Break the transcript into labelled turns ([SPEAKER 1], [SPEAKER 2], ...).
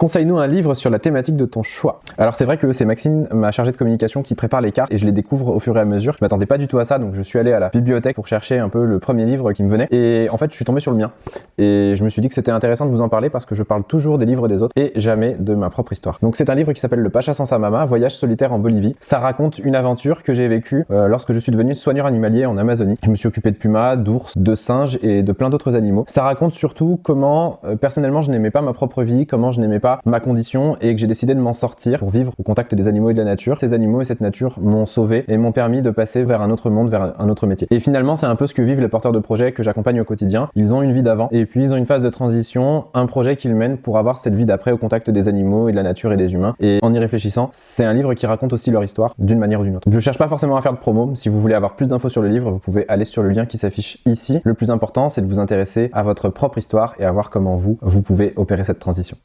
[SPEAKER 1] Conseille-nous un livre sur la thématique de ton choix. Alors c'est vrai que c'est Maxime, ma chargée de communication, qui prépare les cartes et je les découvre au fur et à mesure. Je m'attendais pas du tout à ça, donc je suis allé à la bibliothèque pour chercher un peu le premier livre qui me venait et en fait je suis tombé sur le mien. Et je me suis dit que c'était intéressant de vous en parler parce que je parle toujours des livres des autres et jamais de ma propre histoire. Donc c'est un livre qui s'appelle Le Pacha sans sa mama, voyage solitaire en Bolivie. Ça raconte une aventure que j'ai vécue lorsque je suis devenu soigneur animalier en Amazonie. Je me suis occupé de pumas, d'ours, de singes et de plein d'autres animaux. Ça raconte surtout comment personnellement je n'aimais pas ma propre vie, comment je n'aimais pas ma condition et que j'ai décidé de m'en sortir pour vivre au contact des animaux et de la nature. Ces animaux et cette nature m'ont sauvé et m'ont permis de passer vers un autre monde, vers un autre métier. Et finalement c'est un peu ce que vivent les porteurs de projets que j'accompagne au quotidien. Ils ont une vie d'avant et puis ils ont une phase de transition, un projet qu'ils mènent pour avoir cette vie d'après au contact des animaux et de la nature et des humains. Et en y réfléchissant, c'est un livre qui raconte aussi leur histoire d'une manière ou d'une autre. Je cherche pas forcément à faire de promo. Si vous voulez avoir plus d'infos sur le livre, vous pouvez aller sur le lien qui s'affiche ici. Le plus important, c'est de vous intéresser à votre propre histoire et à voir comment vous pouvez opérer cette transition.